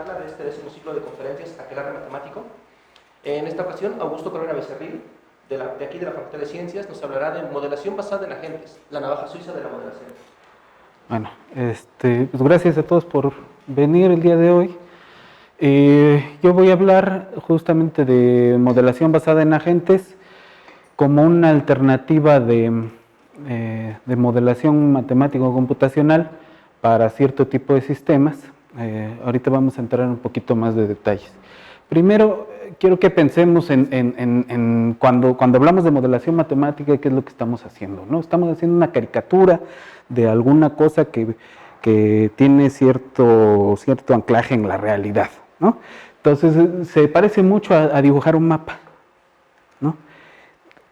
De este 10º ciclo de conferencias Aquelarre Matemático. En esta ocasión, Augusto Corona Becerril, de aquí de la Facultad de Ciencias, nos hablará de modelación basada en agentes, la navaja suiza de la modelación. Bueno, pues gracias a todos por venir el día de hoy. Yo voy a hablar justamente de modelación basada en agentes como una alternativa de modelación matemático-computacional para cierto tipo de sistemas. Ahorita vamos a entrar en un poquito más de detalles. Primero, quiero que pensemos en cuando hablamos de modelación matemática, ¿qué es lo que estamos haciendo? ¿No? Estamos haciendo una caricatura de alguna cosa que tiene cierto anclaje en la realidad, ¿no? Entonces, se parece mucho a dibujar un mapa, ¿no?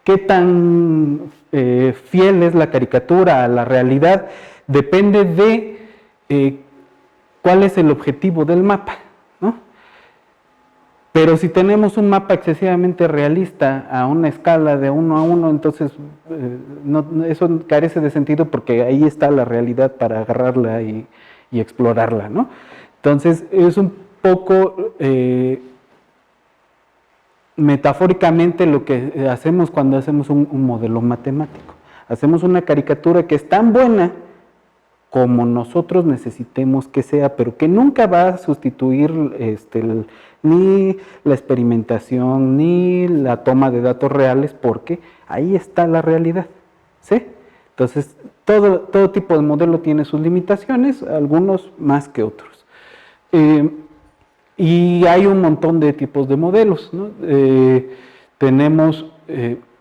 ¿Qué tan fiel es la caricatura a la realidad? Depende de cuál es el objetivo del mapa, ¿no? Pero si tenemos un mapa excesivamente realista a una escala de 1 a 1, entonces eso carece de sentido porque ahí está la realidad para agarrarla y explorarla, ¿no? Entonces es un poco metafóricamente lo que hacemos cuando hacemos un modelo matemático. Hacemos una caricatura que es tan buena como nosotros necesitemos que sea, pero que nunca va a sustituir ni la experimentación, ni la toma de datos reales, porque ahí está la realidad, ¿sí? Entonces, todo tipo de modelo tiene sus limitaciones, algunos más que otros. Y hay un montón de tipos de modelos, ¿no? Tenemos,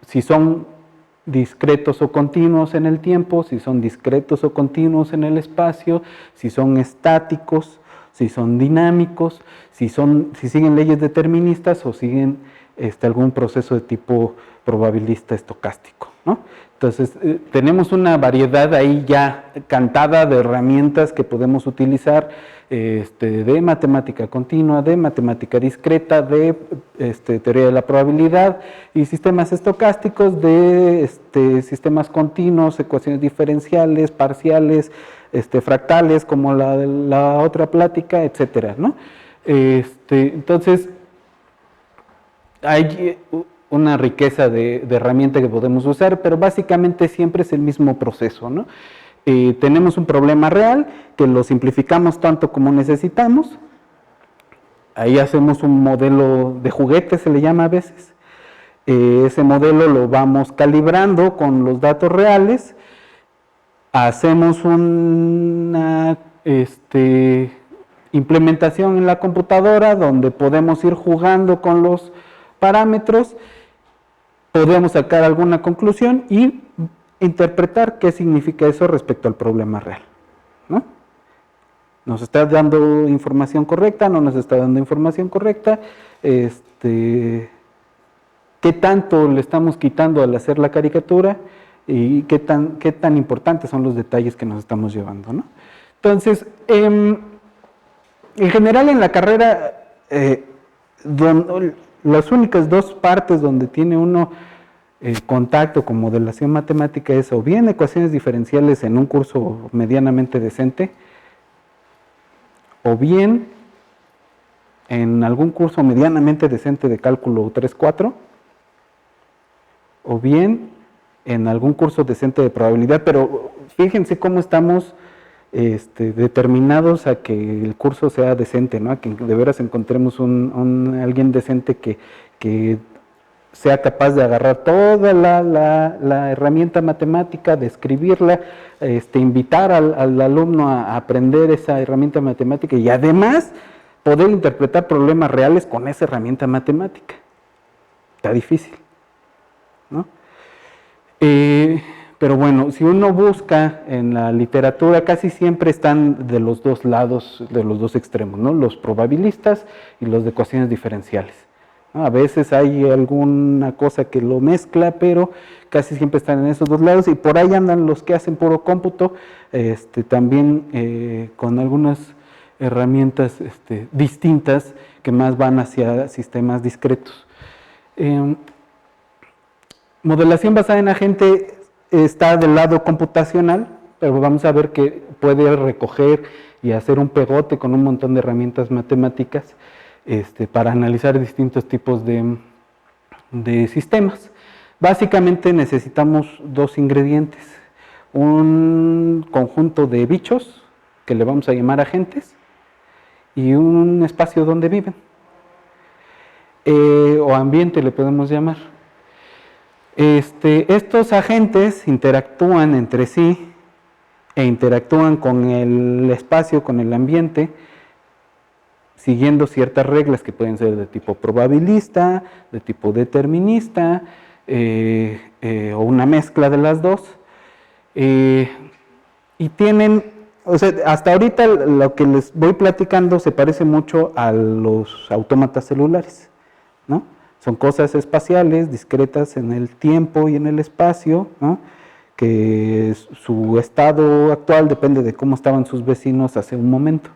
si son discretos o continuos en el tiempo, si son discretos o continuos en el espacio, si son estáticos, si son dinámicos, si siguen leyes deterministas o siguen algún proceso de tipo probabilista estocástico, ¿no? Entonces, tenemos una variedad ahí ya cantada de herramientas que podemos utilizar de matemática continua, de matemática discreta, de teoría de la probabilidad y sistemas estocásticos, de sistemas continuos, ecuaciones diferenciales, parciales, fractales, como la otra plática, etcétera, ¿no? Entonces, hay una riqueza de herramientas que podemos usar, pero básicamente siempre es el mismo proceso, ¿no? Tenemos un problema real que lo simplificamos tanto como necesitamos. Ahí hacemos un modelo de juguete, se le llama a veces. Ese modelo lo vamos calibrando con los datos reales. Hacemos una implementación en la computadora donde podemos ir jugando con los parámetros, podemos sacar alguna conclusión y interpretar qué significa eso respecto al problema real, ¿no? ¿Nos está dando información correcta? ¿No nos está dando información correcta? ¿Qué tanto le estamos quitando al hacer la caricatura? ¿Y qué tan importantes son los detalles que nos estamos llevando, ¿no? Entonces, en general en la carrera, las únicas dos partes donde tiene uno contacto con modelación matemática es o bien ecuaciones diferenciales en un curso medianamente decente, o bien en algún curso medianamente decente de cálculo 3-4, o bien en algún curso decente de probabilidad, pero fíjense cómo estamos determinados a que el curso sea decente, ¿no? A que de veras encontremos alguien decente que sea capaz de agarrar toda la herramienta matemática, de escribirla, invitar al alumno a aprender esa herramienta matemática y además poder interpretar problemas reales con esa herramienta matemática. Está difícil, ¿no? Pero bueno, si uno busca en la literatura, casi siempre están de los dos lados, de los dos extremos, ¿no? Los probabilistas y los de ecuaciones diferenciales. A veces hay alguna cosa que lo mezcla, pero casi siempre están en esos dos lados y por ahí andan los que hacen puro cómputo, también con algunas herramientas distintas que más van hacia sistemas discretos. Modelación basada en agente está del lado computacional, pero vamos a ver que puede recoger y hacer un pegote con un montón de herramientas matemáticas para analizar distintos tipos de sistemas. Básicamente necesitamos dos ingredientes, un conjunto de bichos, que le vamos a llamar agentes, y un espacio donde viven, o ambiente le podemos llamar. Estos agentes interactúan entre sí e interactúan con el espacio, con el ambiente, siguiendo ciertas reglas que pueden ser de tipo probabilista, de tipo determinista, o una mezcla de las dos. Y tienen, o sea, hasta ahorita lo que les voy platicando se parece mucho a los autómatas celulares, ¿no? Son cosas espaciales, discretas en el tiempo y en el espacio, ¿no? Que su estado actual depende de cómo estaban sus vecinos hace un momento.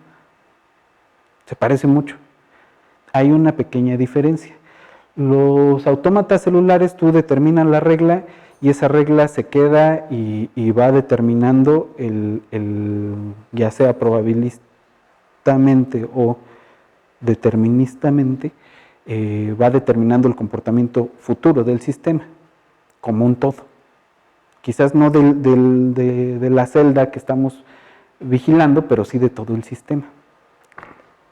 Se parece mucho. Hay una pequeña diferencia. Los autómatas celulares, tú determinas la regla y esa regla se queda y va determinando ya sea probabilistamente o deterministamente, va determinando el comportamiento futuro del sistema, como un todo. Quizás no de la celda que estamos vigilando, pero sí de todo el sistema.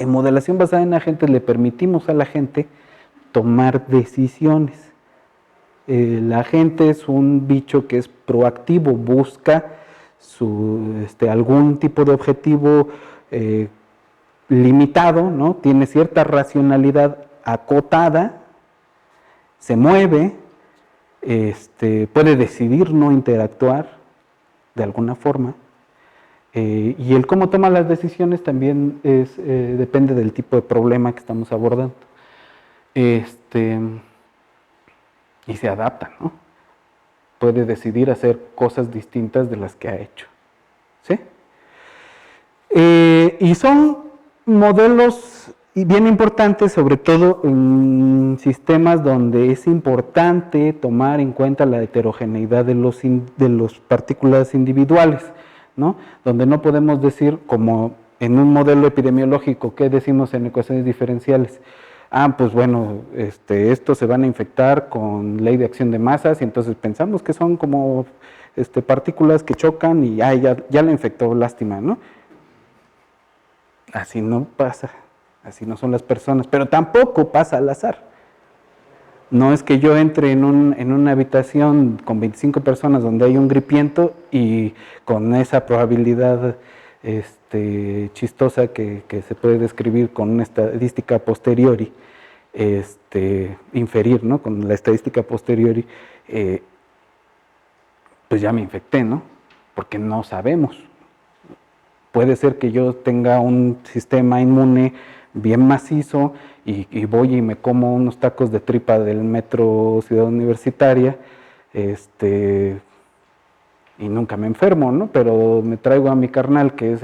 En modelación basada en agentes le permitimos a la gente tomar decisiones. El agente es un bicho que es proactivo, busca algún tipo de objetivo limitado, ¿no? Tiene cierta racionalidad acotada, se mueve, puede decidir no interactuar de alguna forma, y el cómo toma las decisiones también depende del tipo de problema que estamos abordando. Y se adapta, ¿no? Puede decidir hacer cosas distintas de las que ha hecho, ¿sí? Y son modelos bien importantes, sobre todo en sistemas donde es importante tomar en cuenta la heterogeneidad de los partículas individuales, ¿no? Donde no podemos decir, como en un modelo epidemiológico, ¿qué decimos en ecuaciones diferenciales? Pues bueno, estos se van a infectar con ley de acción de masas y entonces pensamos que son como partículas que chocan y ya la infectó, lástima, ¿no? Así no pasa, así no son las personas, pero tampoco pasa al azar. No es que yo entre en una habitación con 25 personas donde hay un gripiento y con esa probabilidad chistosa que se puede describir con una estadística a posteriori, inferir, ¿no? Con la estadística a posteriori, pues ya me infecté, ¿no? Porque no sabemos. Puede ser que yo tenga un sistema inmune bien macizo y voy y me como unos tacos de tripa del metro Ciudad Universitaria, y nunca me enfermo, ¿no? Pero me traigo a mi carnal que es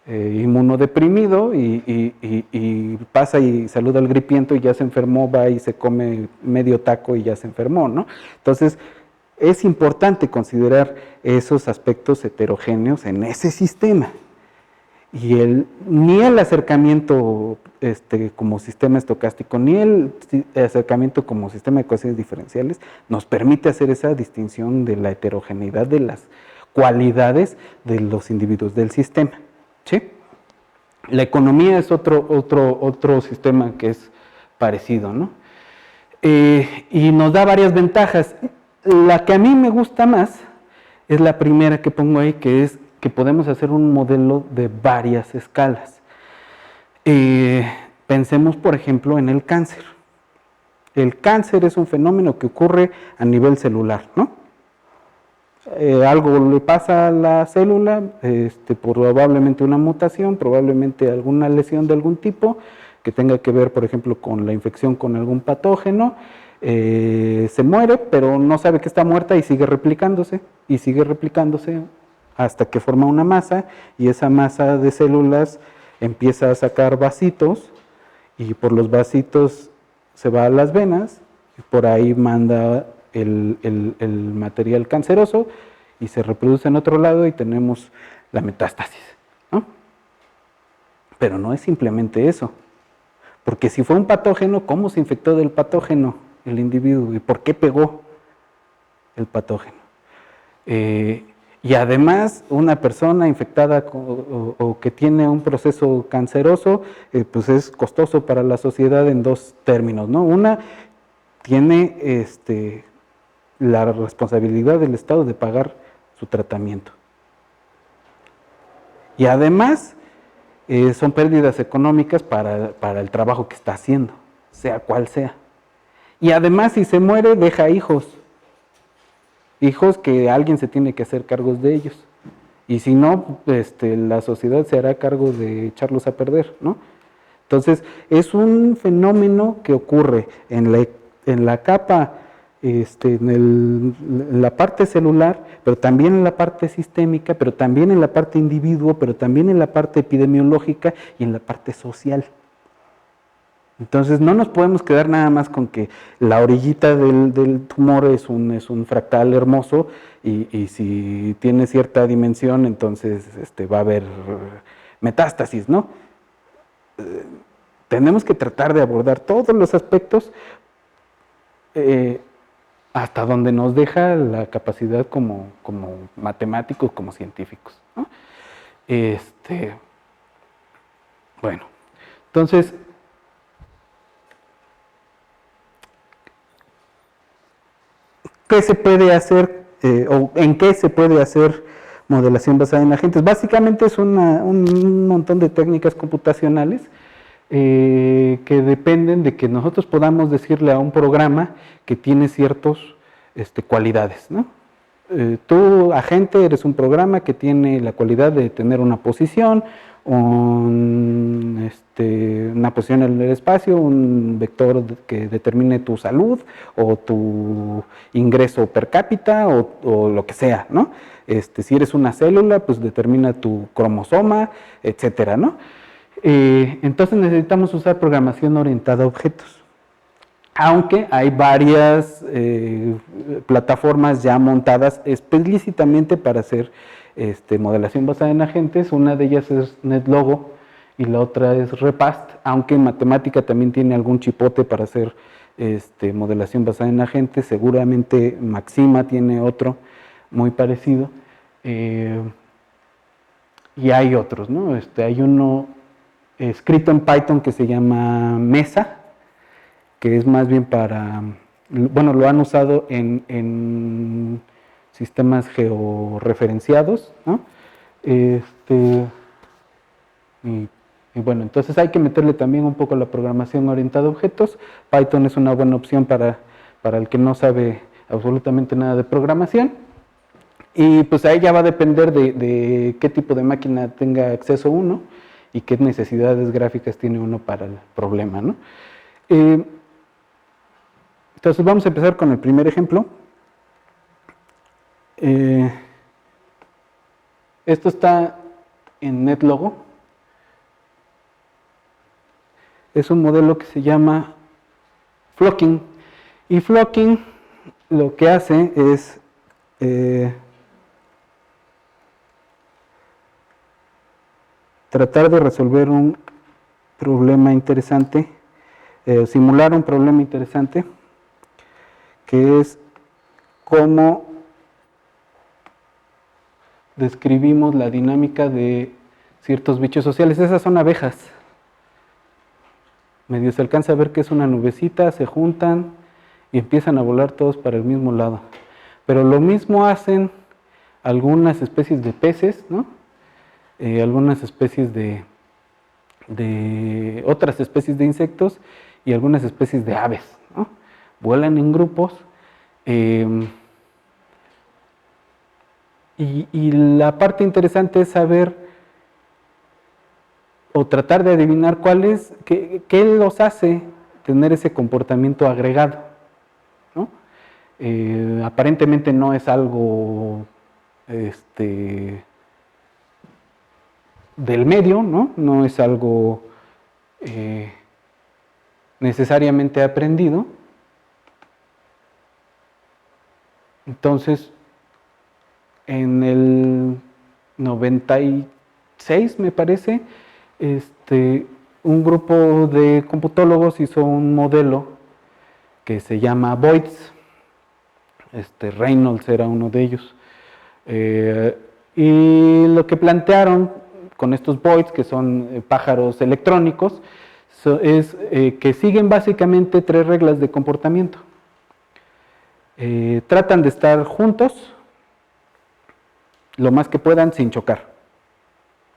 inmunodeprimido y pasa y saluda al gripiento y ya se enfermó, va y se come medio taco y ya se enfermó, ¿no? Entonces, es importante considerar esos aspectos heterogéneos en ese sistema. Y ni el acercamiento como sistema estocástico, ni el acercamiento como sistema de ecuaciones diferenciales nos permite hacer esa distinción de la heterogeneidad de las cualidades de los individuos del sistema, ¿sí? La economía es otro sistema que es parecido, ¿no? Y nos da varias ventajas. La que a mí me gusta más es la primera que pongo ahí, que es que podemos hacer un modelo de varias escalas. Pensemos, por ejemplo, en el cáncer. El cáncer es un fenómeno que ocurre a nivel celular, ¿no? Algo le pasa a la célula, probablemente una mutación, probablemente alguna lesión de algún tipo, que tenga que ver, por ejemplo, con la infección con algún patógeno, se muere, pero no sabe que está muerta y sigue replicándose hasta que forma una masa, y esa masa de células empieza a sacar vasitos, y por los vasitos se va a las venas, y por ahí manda el material canceroso, y se reproduce en otro lado, y tenemos la metástasis, Pero no es simplemente eso. Porque si fue un patógeno, ¿cómo se infectó del patógeno el individuo? ¿Y por qué pegó el patógeno? Y además, una persona infectada o que tiene un proceso canceroso, pues es costoso para la sociedad en dos términos, ¿no? Una, tiene la responsabilidad del Estado de pagar su tratamiento. Y además, son pérdidas económicas para el trabajo que está haciendo, sea cual sea. Y además, si se muere, deja hijos. Hijos que alguien se tiene que hacer cargo de ellos. Y si no, la sociedad se hará cargo de echarlos a perder, ¿no? Entonces, es un fenómeno que ocurre en la capa, en la parte celular, pero también en la parte sistémica, pero también en la parte individuo, pero también en la parte epidemiológica y en la parte social. Entonces, no nos podemos quedar nada más con que la orillita del tumor es un fractal hermoso y si tiene cierta dimensión, entonces va a haber metástasis, ¿no? Tenemos que tratar de abordar todos los aspectos hasta donde nos deja la capacidad como matemáticos, como científicos, ¿no? Bueno, entonces, ¿qué se puede hacer o en qué se puede hacer modelación basada en agentes? Básicamente es un montón de técnicas computacionales que dependen de que nosotros podamos decirle a un programa que tiene ciertas cualidades, ¿no? Tú, agente, eres un programa que tiene la cualidad de tener una posición, una posición en el espacio, un vector que determine tu salud o tu ingreso per cápita o lo que sea, ¿no? Si eres una célula, pues determina tu cromosoma, etcétera, ¿no? Entonces necesitamos usar programación orientada a objetos. Aunque hay varias plataformas ya montadas explícitamente para hacer modelación basada en agentes. Una de ellas es NetLogo y la otra es Repast, aunque en matemática también tiene algún chipote para hacer modelación basada en agentes. Seguramente Maxima tiene otro muy parecido. Y hay otros, ¿no? Hay uno escrito en Python que se llama Mesa, que es más bien para, bueno, lo han usado en sistemas georreferenciados, ¿no? Y bueno, entonces hay que meterle también un poco la programación orientada a objetos. Python es una buena opción para el que no sabe absolutamente nada de programación. Y pues ahí ya va a depender de qué tipo de máquina tenga acceso uno y qué necesidades gráficas tiene uno para el problema, ¿no? Entonces vamos a empezar con el primer ejemplo. Esto está en NetLogo. Es un modelo que se llama Flocking. Y Flocking lo que hace es tratar de resolver un problema interesante, simular un problema interesante, que es cómo describimos la dinámica de ciertos bichos sociales. Esas son abejas. Medio se alcanza a ver que es una nubecita, se juntan y empiezan a volar todos para el mismo lado. Pero lo mismo hacen algunas especies de peces, ¿no? Algunas especies de otras especies de insectos y algunas especies de aves, ¿no? Vuelan en grupos y la parte interesante es saber o tratar de adivinar qué los hace tener ese comportamiento agregado, ¿no? Aparentemente no es algo del medio, ¿no? No es algo necesariamente aprendido. Entonces, en el 96, me parece, un grupo de computólogos hizo un modelo que se llama Voids. Reynolds era uno de ellos. Y lo que plantearon con estos Voids, que son pájaros electrónicos, es que siguen básicamente 3 reglas de comportamiento. Tratan de estar juntos lo más que puedan sin chocar,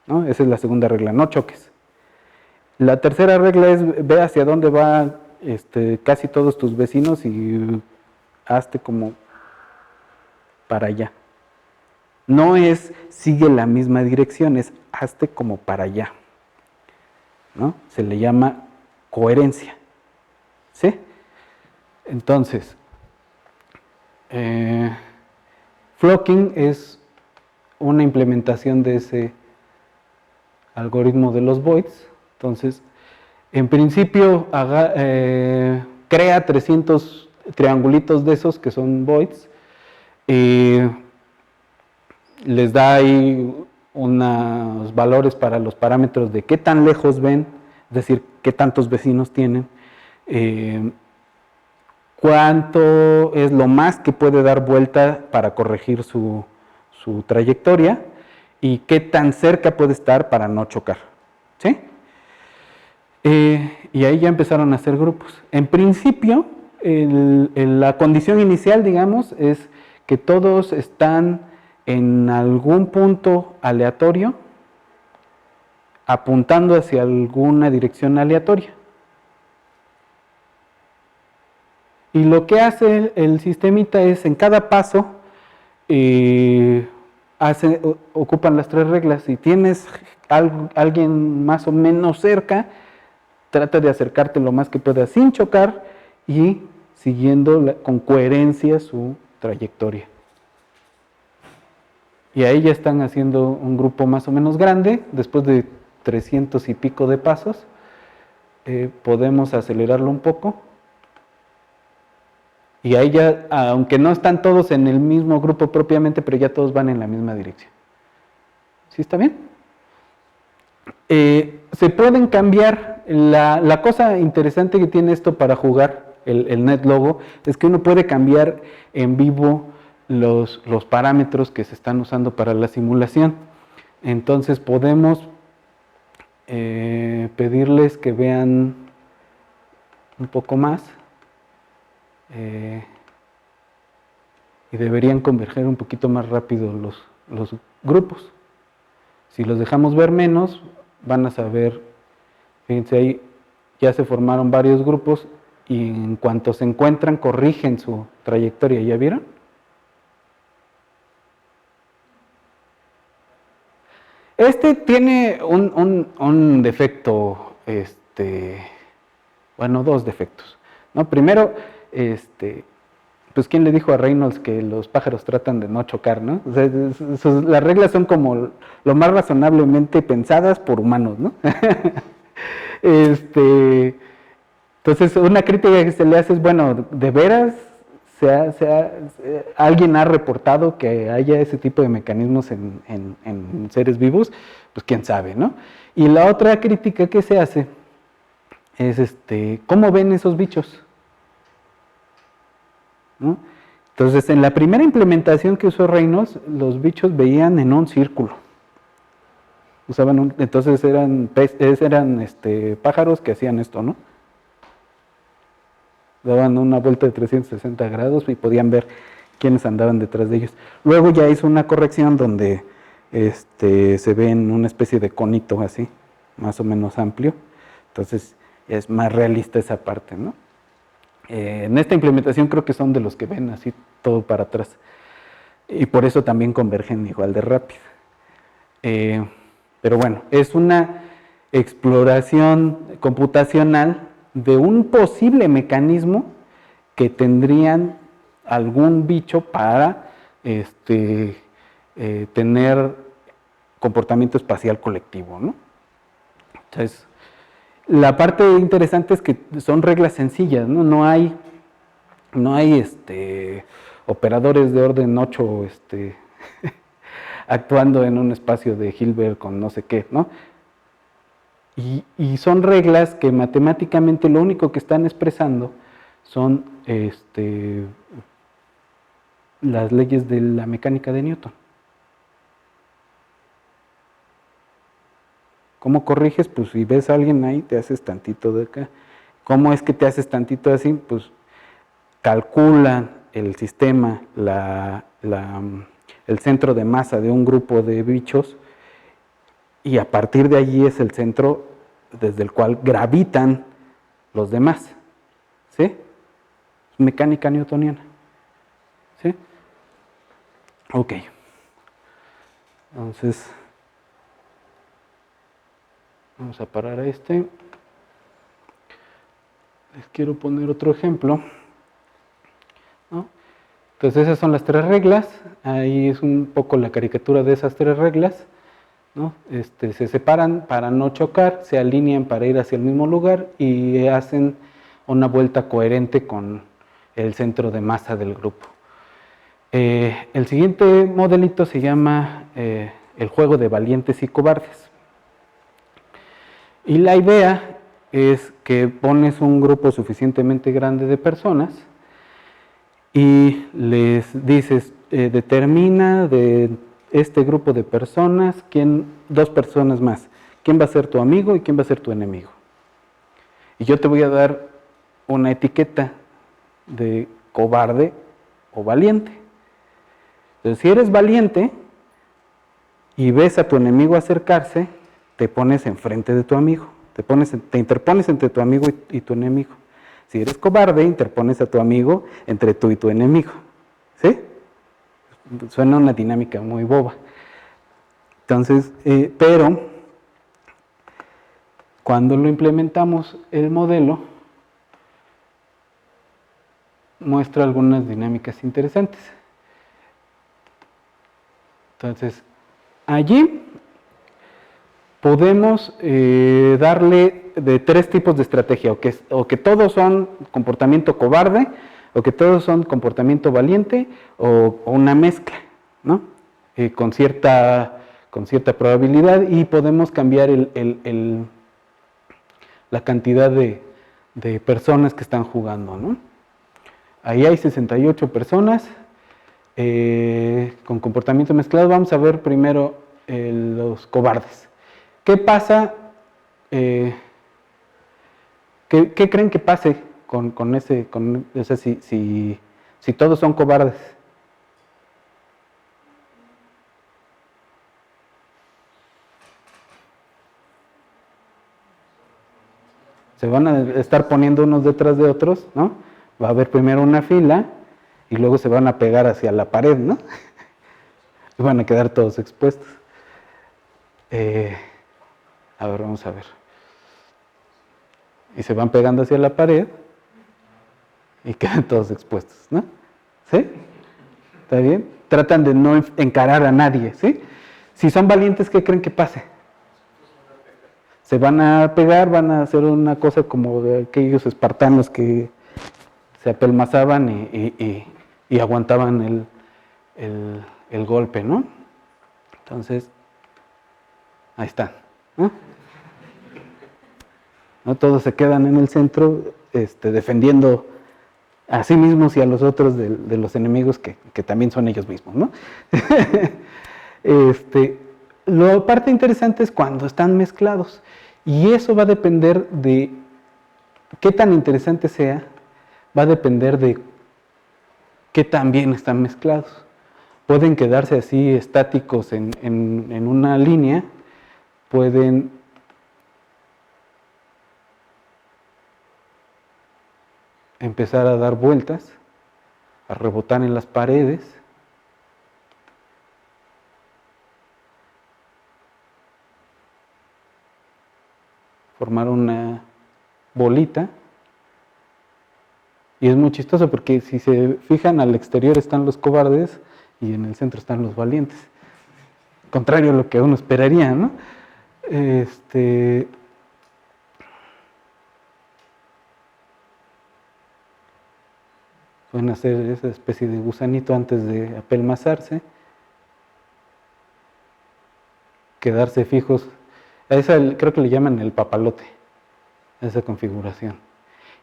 ¿no? Esa es la segunda regla, no choques. La tercera regla es ve hacia dónde van casi todos tus vecinos y hazte como para allá. No es sigue la misma dirección, es hazte como para allá, ¿no? Se le llama coherencia, ¿sí? Entonces, flocking es una implementación de ese algoritmo de los voids. Entonces, en principio, crea 300 triangulitos de esos que son voids y les da ahí unos valores para los parámetros de qué tan lejos ven, es decir, qué tantos vecinos tienen, cuánto es lo más que puede dar vuelta para corregir su trayectoria y qué tan cerca puede estar para no chocar, ¿sí? Y ahí ya empezaron a hacer grupos. En principio, la condición inicial, digamos, es que todos están en algún punto aleatorio apuntando hacia alguna dirección aleatoria. Y lo que hace el sistemita es, en cada paso, ocupan las 3 reglas. Si tienes alguien más o menos cerca, trata de acercarte lo más que puedas sin chocar y siguiendo con coherencia su trayectoria. Y ahí ya están haciendo un grupo más o menos grande. Después de 300 y pico de pasos, podemos acelerarlo un poco. Y ahí ya, aunque no están todos en el mismo grupo propiamente, pero ya todos van en la misma dirección. ¿Sí está bien? Se pueden cambiar. La cosa interesante que tiene esto para jugar el NetLogo es que uno puede cambiar en vivo los parámetros que se están usando para la simulación. Entonces podemos pedirles que vean un poco más y deberían converger un poquito más rápido los grupos. Si los dejamos ver menos, van a saber, fíjense ahí, ya se formaron varios grupos y en cuanto se encuentran corrigen su trayectoria, ¿ya vieron? Tiene un defecto, bueno, 2 defectos, ¿no? Primero, pues ¿quién le dijo a Reynolds que los pájaros tratan de no chocar, ¿no? O sea, las reglas son como lo más razonablemente pensadas por humanos, ¿no? Entonces, una crítica que se le hace es, bueno, ¿de veras alguien ha reportado que haya ese tipo de mecanismos en seres vivos? Pues quién sabe, ¿no? Y la otra crítica que se hace es, ¿cómo ven esos bichos? ¿No? Entonces, en la primera implementación que usó Reynolds, los bichos veían en un círculo. Entonces eran pájaros que hacían esto, ¿no? Daban una vuelta de 360 grados y podían ver quiénes andaban detrás de ellos. Luego ya hizo una corrección donde se ve en una especie de conito así, más o menos amplio. Entonces es más realista esa parte, ¿no? En esta implementación creo que son de los que ven así todo para atrás. Y por eso también convergen igual de rápido. Pero bueno, es una exploración computacional de un posible mecanismo que tendrían algún bicho para tener comportamiento espacial colectivo, ¿no? Entonces, la parte interesante es que son reglas sencillas, ¿no? No hay operadores de orden 8 actuando en un espacio de Hilbert con no sé qué, ¿no? Y son reglas que matemáticamente lo único que están expresando son las leyes de la mecánica de Newton. ¿Cómo corriges? Pues si ves a alguien ahí, te haces tantito de acá. ¿Cómo es que te haces tantito así? Pues calculan el sistema, el centro de masa de un grupo de bichos, y a partir de allí es el centro desde el cual gravitan los demás. ¿Sí? Mecánica newtoniana. ¿Sí? Ok. Entonces, vamos a parar a este. Les quiero poner otro ejemplo, ¿no? Entonces esas son las tres reglas. Ahí es un poco la caricatura de esas tres reglas, ¿no? Se separan para no chocar, se alinean para ir hacia el mismo lugar y hacen una vuelta coherente con el centro de masa del grupo. El siguiente modelito se llama el juego de valientes y cobardes. Y la idea es que pones un grupo suficientemente grande de personas y les dices, determina de este grupo de personas, dos personas más, quién va a ser tu amigo y quién va a ser tu enemigo. Y yo te voy a dar una etiqueta de cobarde o valiente. Entonces, si eres valiente y ves a tu enemigo acercarse, te pones enfrente de tu amigo, te interpones entre tu amigo y tu enemigo. Si eres cobarde, interpones a tu amigo entre tú y tu enemigo. ¿Sí? Suena una dinámica muy boba. Entonces, pero cuando lo implementamos, el modelo muestra algunas dinámicas interesantes. Entonces, allí podemos darle de tres tipos de estrategia, o que todos son comportamiento cobarde, o que todos son comportamiento valiente, o una mezcla, ¿no? Con cierta probabilidad, y podemos cambiar la cantidad de personas que están jugando, ¿no? Ahí hay 68 personas con comportamiento mezclado. Vamos a ver primero los cobardes. ¿Qué pasa? ¿Qué creen que pase si todos son cobardes? Se van a estar poniendo unos detrás de otros, ¿no? Va a haber primero una fila y luego se van a pegar hacia la pared, ¿no? Y van a quedar todos expuestos. A ver, vamos a ver. Y se van pegando hacia la pared y quedan todos expuestos, ¿no? ¿Sí? ¿Está bien? Tratan de no encarar a nadie, ¿sí? Si son valientes, ¿qué creen que pase? Se van a pegar, van a hacer una cosa como de aquellos espartanos que se apelmazaban y aguantaban el golpe, ¿no? Entonces, ahí están, ¿no? ¿No? Todos se quedan en el centro defendiendo a sí mismos y a los otros de los enemigos que también son ellos mismos, ¿no? La parte interesante es cuando están mezclados, y eso va a depender de qué tan interesante sea, va a depender de qué tan bien están mezclados. Pueden quedarse así estáticos en una línea, pueden empezar a dar vueltas, a rebotar en las paredes, formar una bolita. Y es muy chistoso porque si se fijan, al exterior están los cobardes y en el centro están los valientes. Contrario a lo que uno esperaría, ¿no? Pueden hacer esa especie de gusanito antes de apelmazarse, quedarse fijos A esa creo que le llaman el papalote, a esa configuración.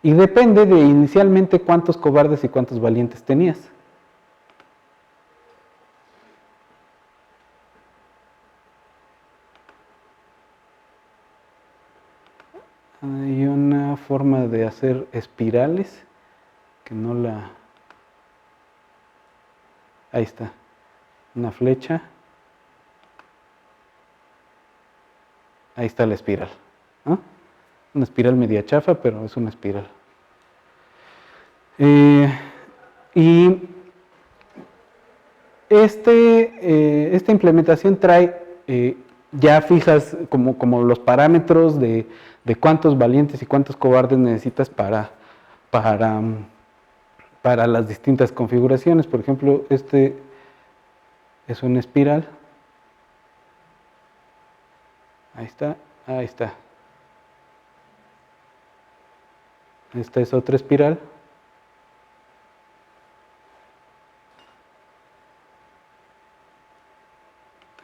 Y depende de inicialmente cuántos cobardes y cuántos valientes tenías. Hay una forma de hacer espirales que no la... Ahí está, una flecha. Ahí está la espiral, ¿no? Una espiral media chafa, pero es una espiral. Y esta implementación trae, ya fijas como los parámetros de cuántos valientes y cuántos cobardes necesitas para las distintas configuraciones. Por ejemplo, este es una espiral. Ahí está, ahí está. Esta es otra espiral.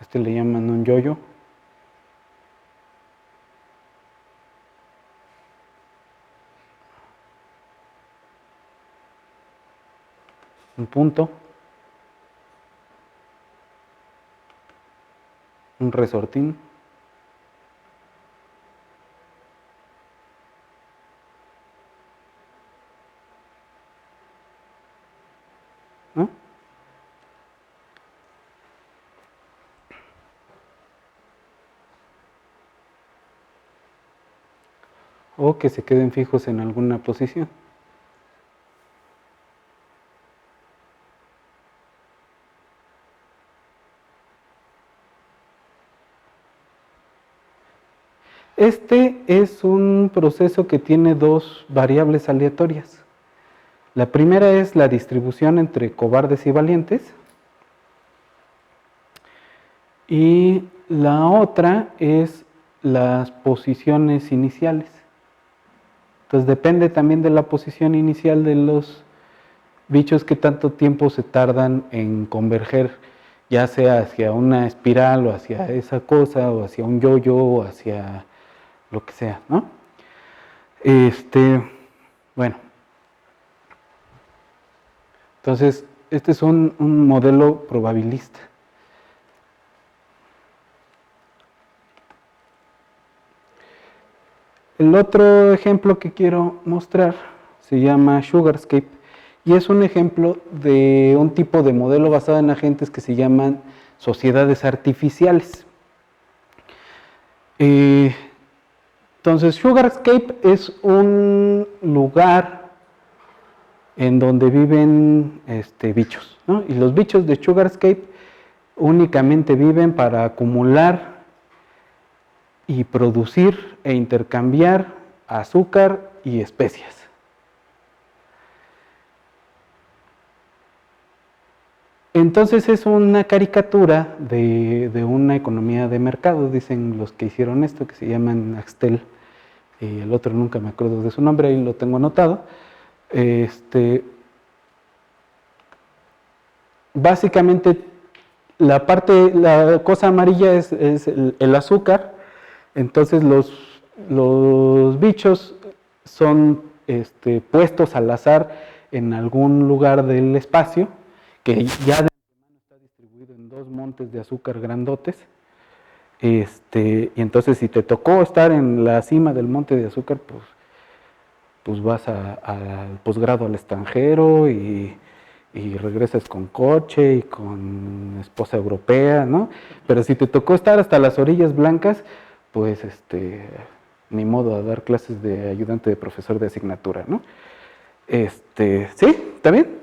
Este le llaman un yoyo. Un punto. Un resortín. ¿No? O que se queden fijos en alguna posición. Este es un proceso que tiene dos variables aleatorias. La primera es la distribución entre cobardes y valientes. Y la otra es las posiciones iniciales. Entonces depende también de la posición inicial de los bichos que tanto tiempo se tardan en converger, ya sea hacia una espiral o hacia esa cosa o hacia un yoyo o hacia lo que sea, ¿no? Bueno. Entonces, este es un modelo probabilista. El otro ejemplo que quiero mostrar se llama Sugarscape y es un ejemplo de un tipo de modelo basado en agentes que se llaman sociedades artificiales. Entonces, Sugarscape es un lugar en donde viven bichos, ¿no? Y los bichos de Sugarscape únicamente viven para acumular y producir e intercambiar azúcar y especias. Entonces es una caricatura de una economía de mercado, dicen los que hicieron esto, que se llaman Axtel. El otro nunca me acuerdo de su nombre, ahí lo tengo anotado. Básicamente la cosa amarilla es el azúcar. Entonces los bichos son puestos al azar en algún lugar del espacio, que ya de antemano está distribuido en dos montes de azúcar grandotes. Y entonces si te tocó estar en la cima del monte de azúcar, pues vas al posgrado al extranjero y regresas con coche y con esposa europea, ¿no? Pero si te tocó estar hasta las orillas blancas, pues ni modo a dar clases de ayudante de profesor de asignatura, ¿no? ¿Sí? ¿Está bien?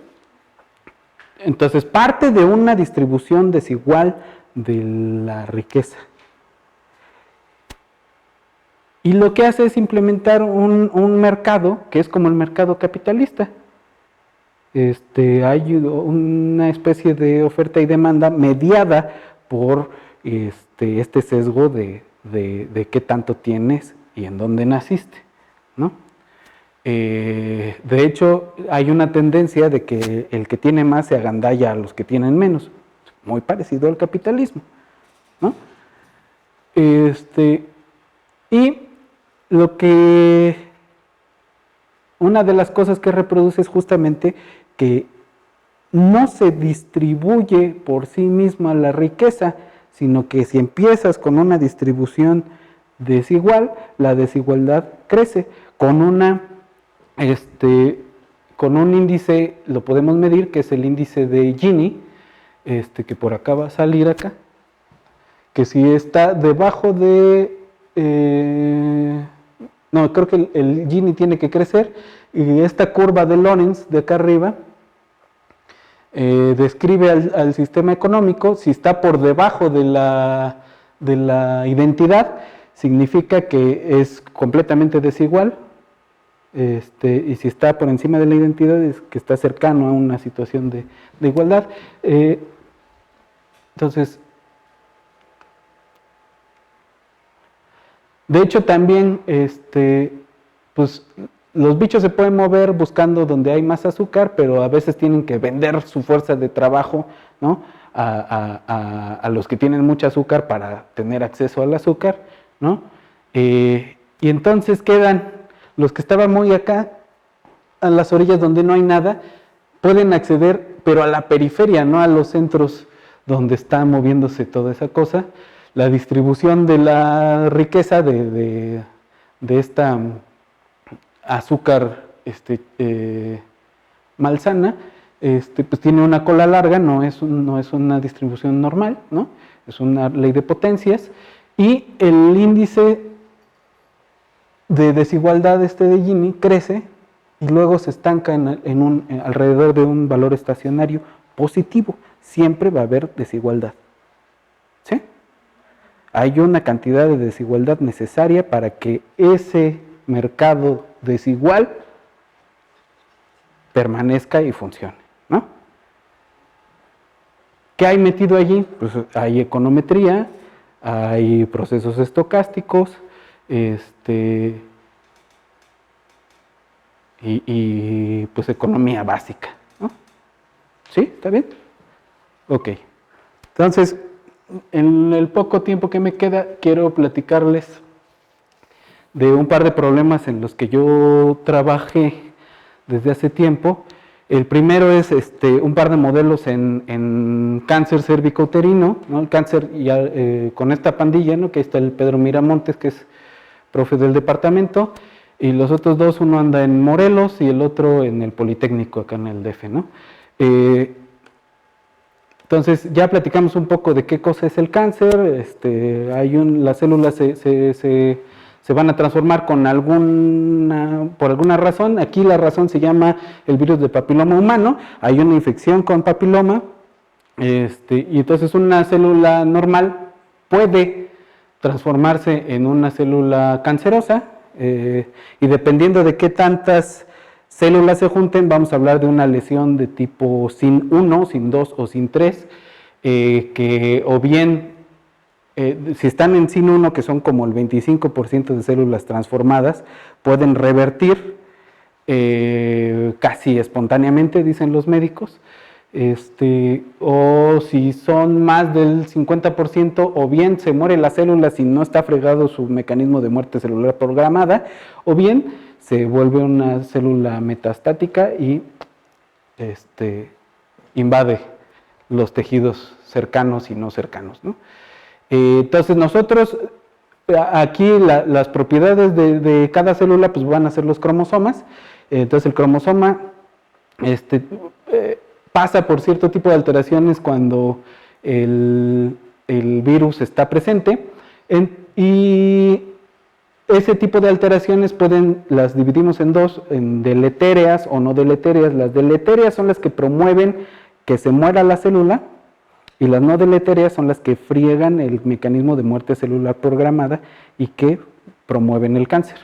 Entonces, parte de una distribución desigual de la riqueza. Y lo que hace es implementar un mercado que es como el mercado capitalista. Hay una especie de oferta y demanda mediada por este sesgo de qué tanto tienes y en dónde naciste, ¿no? De hecho, hay una tendencia de que el que tiene más se agandalla a los que tienen menos, muy parecido al capitalismo, ¿no? Y una de las cosas que reproduce es justamente que no se distribuye por sí misma la riqueza, sino que si empiezas con una distribución desigual, la desigualdad crece. Con un índice, lo podemos medir, que es el índice de Gini, que por acá va a salir acá, que si está debajo de... no, creo que el Gini tiene que crecer, y esta curva de Lorenz de acá arriba describe al sistema económico. Si está por debajo de la identidad, significa que es completamente desigual, y si está por encima de la identidad, es que está cercano a una situación de igualdad. Entonces, de hecho también, pues los bichos se pueden mover buscando donde hay más azúcar, pero a veces tienen que vender su fuerza de trabajo, ¿no?, a los que tienen mucho azúcar para tener acceso al azúcar, ¿no? Y entonces quedan los que estaban muy acá, a las orillas donde no hay nada, pueden acceder, pero a la periferia, no a los centros donde está moviéndose toda esa cosa. La distribución de la riqueza de esta azúcar malsana, pues tiene una cola larga, no es una distribución normal, ¿no? Es una ley de potencias, y el índice de desigualdad de Gini crece y luego se estanca alrededor de un valor estacionario positivo. Siempre va a haber desigualdad, ¿sí? Hay una cantidad de desigualdad necesaria para que ese mercado desigual permanezca y funcione, ¿no? ¿Qué hay metido allí? Pues hay econometría, hay procesos estocásticos, y pues economía básica, ¿no? ¿Sí? ¿Está bien? Ok. Entonces, en el poco tiempo que me queda, quiero platicarles de un par de problemas en los que yo trabajé desde hace tiempo. El primero es un par de modelos en cáncer cervicouterino, ¿no? El cáncer ya, con esta pandilla, ¿no? Que ahí está el Pedro Miramontes, que es profe del departamento, y los otros dos, uno anda en Morelos y el otro en el Politécnico, acá en el DF, ¿no? Entonces, ya platicamos un poco de qué cosa es el cáncer. Las células se van a transformar por alguna razón. Aquí la razón se llama el virus del papiloma humano. Hay una infección con papiloma, y entonces una célula normal puede transformarse en una célula cancerosa, y dependiendo de qué tantas células se junten, vamos a hablar de una lesión de tipo SIN1, SIN2 o SIN3, que o bien, si están en SIN1, que son como el 25% de células transformadas, pueden revertir casi espontáneamente, dicen los médicos, o si son más del 50%, o bien se muere la célula si no está fregado su mecanismo de muerte celular programada, o bien se vuelve una célula metastática y invade los tejidos cercanos y no cercanos, ¿no? Entonces nosotros, aquí las propiedades de cada célula pues van a ser los cromosomas. Entonces el cromosoma pasa por cierto tipo de alteraciones cuando el virus está presente, y ese tipo de alteraciones las dividimos en dos, en deletéreas o no deletéreas. Las deletéreas son las que promueven que se muera la célula, y las no deletéreas son las que friegan el mecanismo de muerte celular programada y que promueven el cáncer.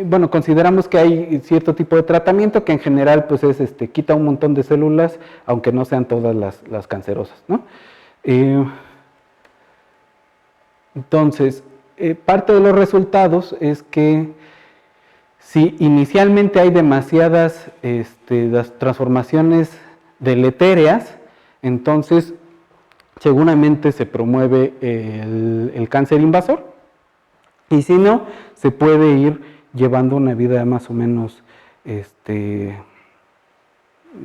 Bueno, consideramos que hay cierto tipo de tratamiento que en general pues es quita un montón de células, aunque no sean todas las cancerosas, ¿no? Entonces, parte de los resultados es que si inicialmente hay demasiadas las transformaciones deletéreas, entonces seguramente se promueve el cáncer invasor, y si no, se puede ir llevando una vida más o menos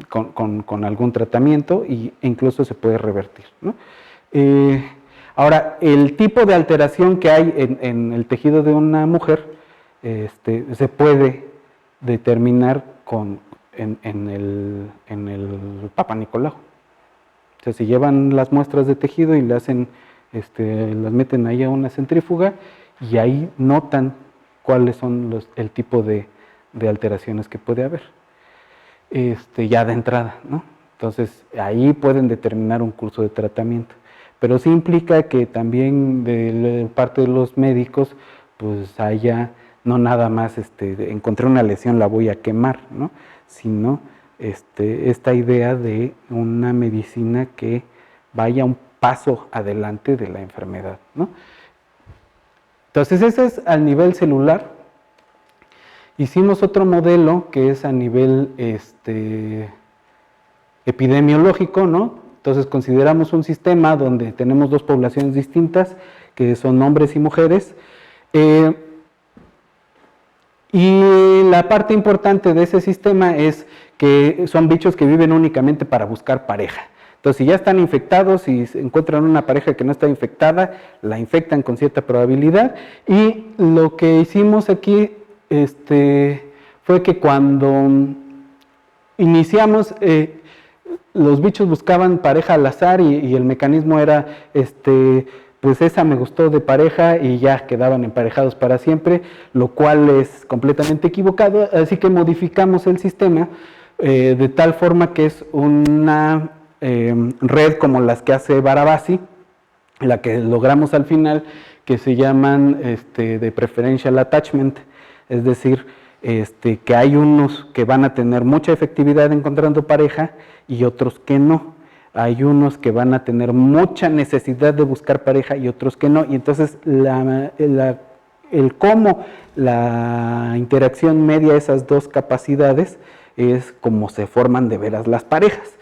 con algún tratamiento e incluso se puede revertir, ¿no? Ahora, el tipo de alteración que hay en el tejido de una mujer se puede determinar en el Papa Nicolau. O sea, se llevan las muestras de tejido y le hacen, las meten ahí a una centrífuga y ahí notan cuáles son el tipo de alteraciones que puede haber, ya de entrada, ¿no? Entonces, ahí pueden determinar un curso de tratamiento. Pero sí implica que también de parte de los médicos, pues haya, no nada más, encontré una lesión, la voy a quemar, ¿no? Sino esta idea de una medicina que vaya un paso adelante de la enfermedad, ¿no? Entonces, ese es al nivel celular. Hicimos otro modelo que es a nivel epidemiológico, ¿no? Entonces consideramos un sistema donde tenemos dos poblaciones distintas, que son hombres y mujeres, y la parte importante de ese sistema es que son bichos que viven únicamente para buscar pareja. Entonces, si ya están infectados y encuentran una pareja que no está infectada, la infectan con cierta probabilidad, y lo que hicimos aquí fue que cuando iniciamos, los bichos buscaban pareja al azar y el mecanismo era, pues esa me gustó de pareja y ya quedaban emparejados para siempre, lo cual es completamente equivocado, así que modificamos el sistema de tal forma que es una red como las que hace Barabasi, la que logramos al final, que se llaman de preferential attachment, es decir, que hay unos que van a tener mucha efectividad encontrando pareja y otros que no. Hay unos que van a tener mucha necesidad de buscar pareja y otros que no. Y entonces el cómo la interacción media esas dos capacidades es como se forman de veras las parejas.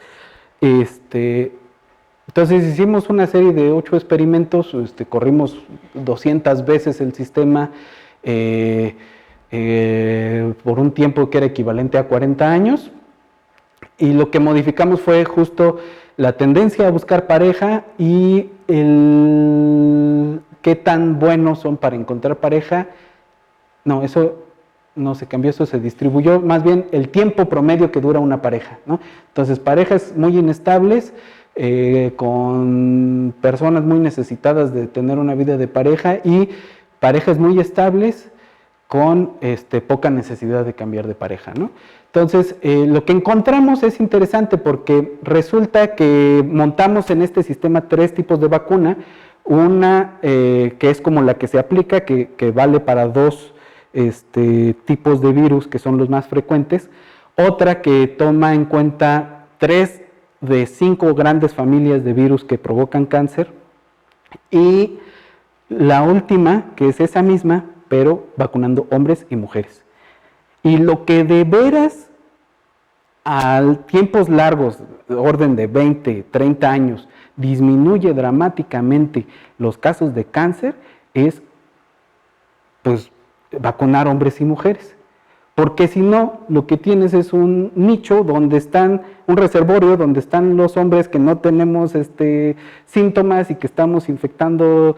Entonces hicimos una serie de 8 experimentos, corrimos 200 veces el sistema, por un tiempo que era equivalente a 40 años, y lo que modificamos fue justo la tendencia a buscar pareja y qué tan buenos son para encontrar pareja. No, eso no se cambió, eso se distribuyó, más bien el tiempo promedio que dura una pareja, ¿no? Entonces, parejas muy inestables, con personas muy necesitadas de tener una vida de pareja, y parejas muy estables con poca necesidad de cambiar de pareja, ¿no? Entonces, lo que encontramos es interesante porque resulta que montamos en este sistema 3 tipos de vacuna, una que es como la que se aplica, que vale para 2 tipos de virus que son los más frecuentes, otra que toma en cuenta 3 de 5 grandes familias de virus que provocan cáncer, y la última, que es esa misma, pero vacunando hombres y mujeres. Y lo que de veras a tiempos largos, orden de 20, 30 años, disminuye dramáticamente los casos de cáncer es, pues, vacunar hombres y mujeres. Porque si no, lo que tienes es un nicho donde están, un reservorio donde están los hombres que no tenemos síntomas y que estamos infectando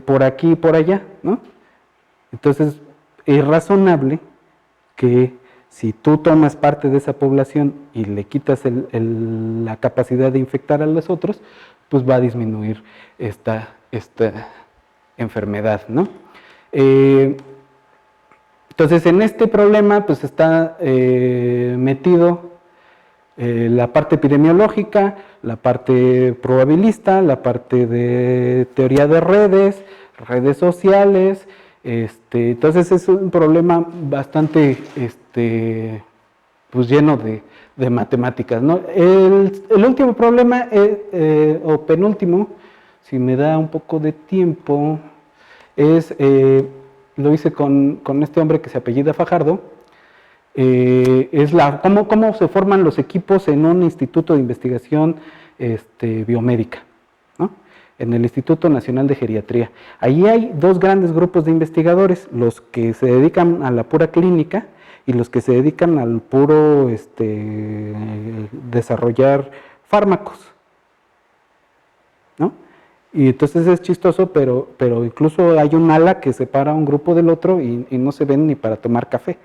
por aquí y por allá, ¿no? Entonces, es razonable que si tú tomas parte de esa población y le quitas la capacidad de infectar a los otros, pues va a disminuir esta enfermedad, ¿no? Entonces, en este problema pues está metido la parte epidemiológica, la parte probabilista, la parte de teoría de redes sociales. Entonces es un problema bastante pues lleno de matemáticas, ¿no? El último problema, o penúltimo, si me da un poco de tiempo, es, lo hice con este hombre que se apellida Fajardo, es cómo se forman los equipos en un instituto de investigación biomédica, ¿no? en el Instituto Nacional de Geriatría. Allí hay dos grandes grupos de investigadores, los que se dedican a la pura clínica y los que se dedican al puro desarrollar fármacos, ¿no? Y entonces es chistoso, pero incluso hay un ala que separa un grupo del otro y no se ven ni para tomar café.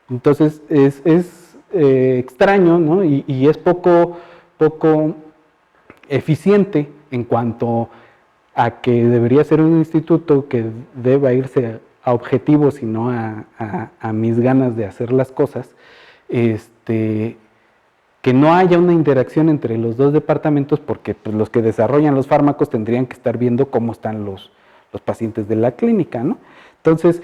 Entonces es extraño, ¿no? Y es poco eficiente en cuanto a que debería ser un instituto que deba irse a objetivos y no a mis ganas de hacer las cosas, que no haya una interacción entre los dos departamentos, porque pues, los que desarrollan los fármacos tendrían que estar viendo cómo están los pacientes de la clínica, ¿no? Entonces,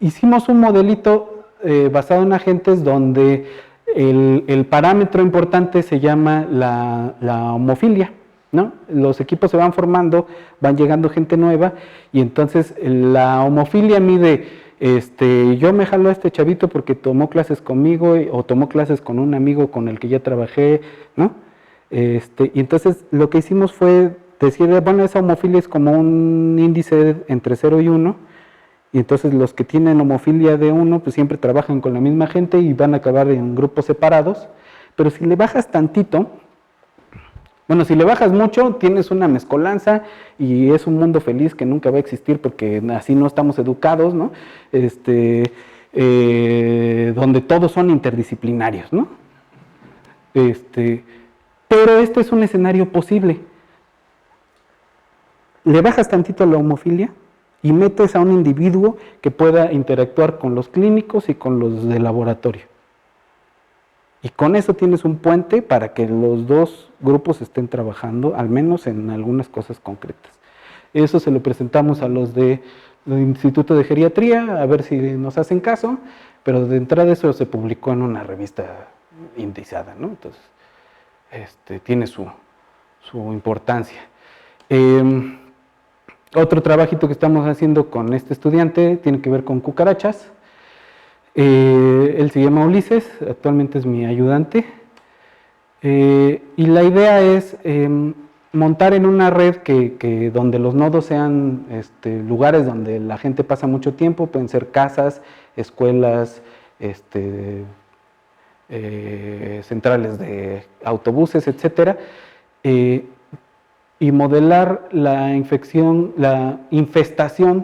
hicimos un modelito basado en agentes donde el parámetro importante se llama la homofilia, ¿no? Los equipos se van formando, van llegando gente nueva y entonces la homofilia mide, yo me jalo a este chavito porque tomó clases conmigo o tomó clases con un amigo con el que ya trabajé, ¿no? Y entonces lo que hicimos fue decir, bueno, esa homofilia es como un índice entre 0 y 1, y entonces los que tienen homofilia de 1, pues siempre trabajan con la misma gente y van a acabar en grupos separados, pero si le bajas tantito, bueno, si le bajas mucho, tienes una mezcolanza y es un mundo feliz que nunca va a existir porque así no estamos educados, ¿no? Donde todos son interdisciplinarios, ¿no? Pero este es un escenario posible. Le bajas tantito la homofilia y metes a un individuo que pueda interactuar con los clínicos y con los de laboratorio. Y con eso tienes un puente para que los dos grupos estén trabajando, al menos en algunas cosas concretas. Eso se lo presentamos a los del Instituto de Geriatría, a ver si nos hacen caso, pero de entrada eso se publicó en una revista indizada, ¿no? Entonces, tiene su importancia. Otro trabajito que estamos haciendo con este estudiante tiene que ver con cucarachas. Él se llama Ulises, actualmente es mi ayudante. Y la idea es montar en una red que donde los nodos sean lugares donde la gente pasa mucho tiempo, pueden ser casas, escuelas, centrales de autobuses, etcétera, y modelar la infestación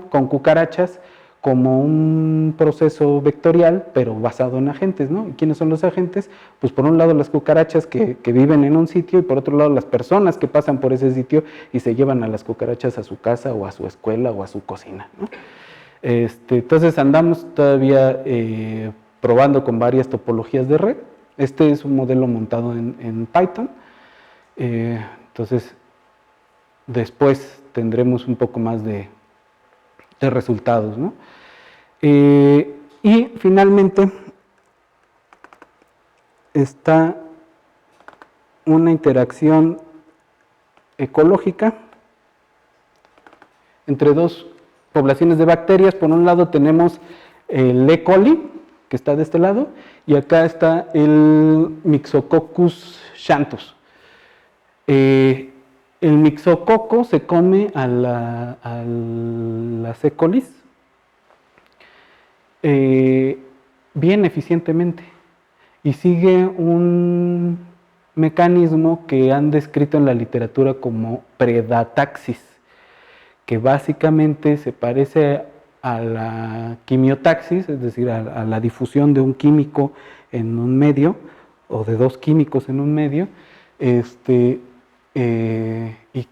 con cucarachas como un proceso vectorial, pero basado en agentes, ¿no? ¿Y quiénes son los agentes? Pues por un lado las cucarachas que viven en un sitio y por otro lado las personas que pasan por ese sitio y se llevan a las cucarachas a su casa o a su escuela o a su cocina, ¿no? Entonces andamos todavía probando con varias topologías de red. Este es un modelo montado en Python. Entonces, después tendremos un poco más de resultados, ¿no? Y finalmente está una interacción ecológica entre dos poblaciones de bacterias. Por un lado tenemos el E. coli, que está de este lado, y acá está el Myxococcus xanthus. El mixococo se come a las E. colis bien eficientemente y sigue un mecanismo que han descrito en la literatura como predataxis, que básicamente se parece a la quimiotaxis, es decir, a la difusión de un químico en un medio o de dos químicos en un medio. ¿Y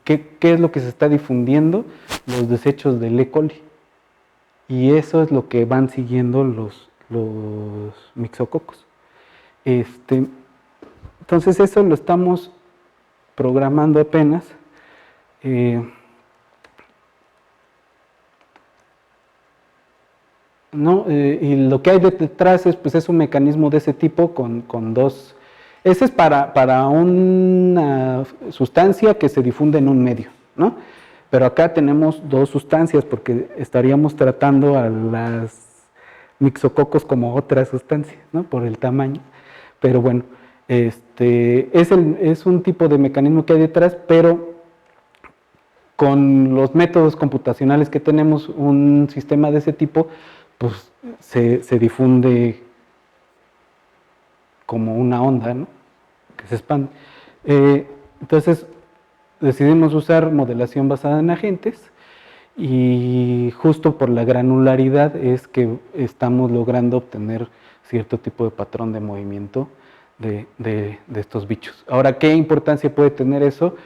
qué es lo que se está difundiendo? Los desechos del E. coli. Y eso es lo que van siguiendo los mixococos. Entonces eso lo estamos programando apenas. Y lo que hay detrás es un mecanismo de ese tipo con dos. Ese es para una sustancia que se difunde en un medio, ¿no? Pero acá tenemos dos sustancias porque estaríamos tratando a las mixococos como otra sustancia, ¿no? Por el tamaño. Pero bueno, Es un tipo de mecanismo que hay detrás, pero con los métodos computacionales que tenemos, un sistema de ese tipo, pues se difunde como una onda, ¿no? Que se expande. Entonces, decidimos usar modelación basada en agentes y justo por la granularidad es que estamos logrando obtener cierto tipo de patrón de movimiento de estos bichos. Ahora, ¿qué importancia puede tener eso?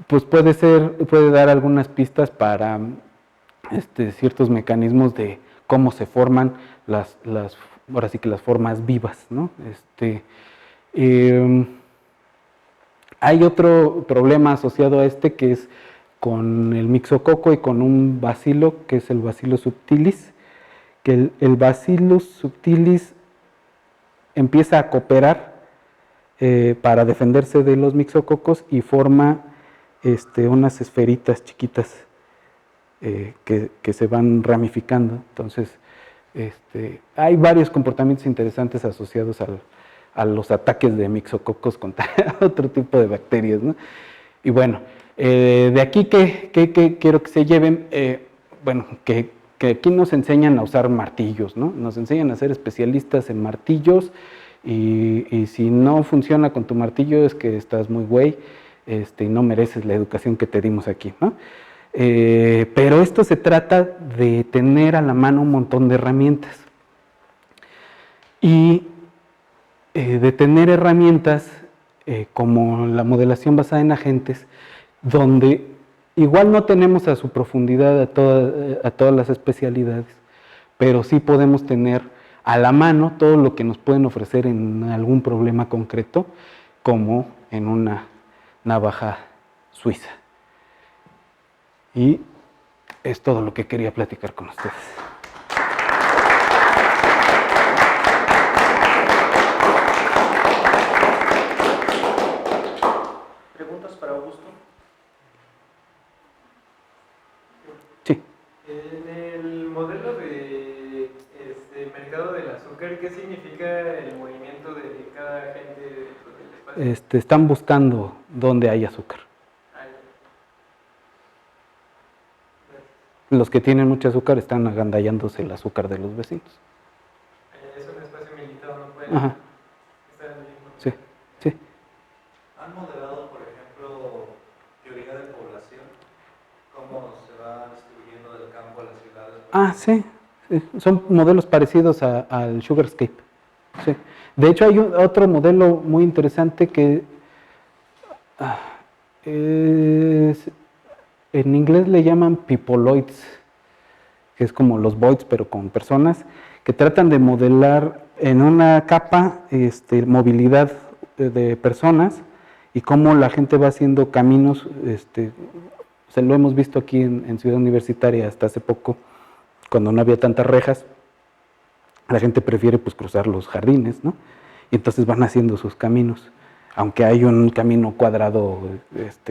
Pues puede dar algunas pistas para ciertos mecanismos de cómo se forman ahora sí que las formas vivas, ¿no? Eh, Hay otro problema asociado a que es con el mixococo y con un bacilo, que es el Bacillus subtilis, que el Bacillus subtilis empieza a cooperar para defenderse de los mixococos y forma unas esferitas chiquitas que se van ramificando. Entonces, hay varios comportamientos interesantes asociados a los ataques de mixococos contra otro tipo de bacterias, ¿no? Y bueno, de aquí que quiero que se lleven, bueno, que aquí nos enseñan a usar martillos, ¿no? Nos enseñan a ser especialistas en martillos y si no funciona con tu martillo es que estás muy güey y no mereces la educación que te dimos aquí, ¿no? Pero esto se trata de tener a la mano un montón de herramientas y de tener herramientas como la modelación basada en agentes, donde igual no tenemos a su profundidad a todas las especialidades, pero sí podemos tener a la mano todo lo que nos pueden ofrecer en algún problema concreto, como en una navaja suiza. Y es todo lo que quería platicar con ustedes. ¿Preguntas para Augusto? Sí. En el modelo de mercado del azúcar, ¿qué significa el movimiento de cada agente dentro del espacio? Están buscando dónde hay azúcar. Los que tienen mucho azúcar están agandallándose el azúcar de los vecinos. Es un espacio limitado, no pueden Ajá. estar en el mismo Sí, lugar. sí. ¿Han modelado, por ejemplo, teoría de población? ¿Cómo se va distribuyendo del campo a las ciudades? Sí. Son modelos parecidos al Sugarscape. Sí. De hecho, hay otro modelo muy interesante que en inglés le llaman peoploids, que es como los voids, pero con personas, que tratan de modelar en una capa movilidad de personas y cómo la gente va haciendo caminos. Se lo hemos visto aquí en Ciudad Universitaria hasta hace poco, cuando no había tantas rejas, la gente prefiere pues cruzar los jardines, ¿no? Y entonces van haciendo sus caminos, aunque hay un camino cuadrado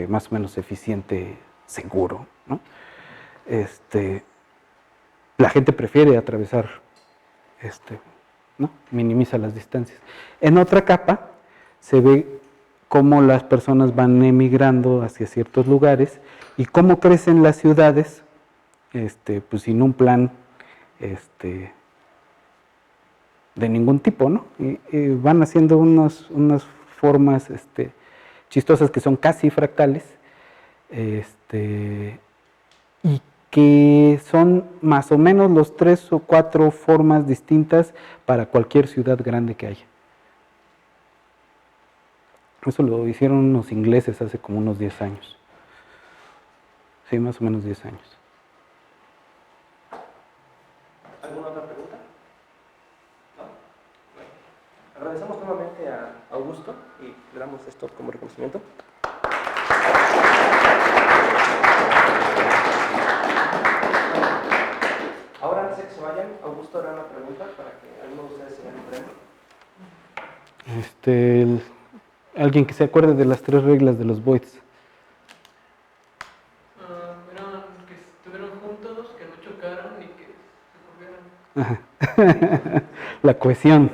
más o menos eficiente, seguro, ¿no? La gente prefiere atravesar, ¿no? Minimiza las distancias. En otra capa se ve cómo las personas van emigrando hacia ciertos lugares y cómo crecen las ciudades, pues sin un plan, de ningún tipo, ¿no? Y van haciendo unas formas, chistosas que son casi fractales, y que son más o menos los 3 o 4 formas distintas para cualquier ciudad grande que haya. Eso lo hicieron unos ingleses hace como unos 10 años. Sí, más o menos 10 años. ¿Alguna otra pregunta? ¿No? Bueno. Agradecemos nuevamente a Augusto y le damos esto como reconocimiento. Ahora, antes de que se vayan, Augusto hará una pregunta para que alguno de ustedes se gane un premio. Alguien que se acuerde de las 3 reglas de los voids. Eran que estuvieron juntos, que no chocaran y que se cogieran. La cohesión.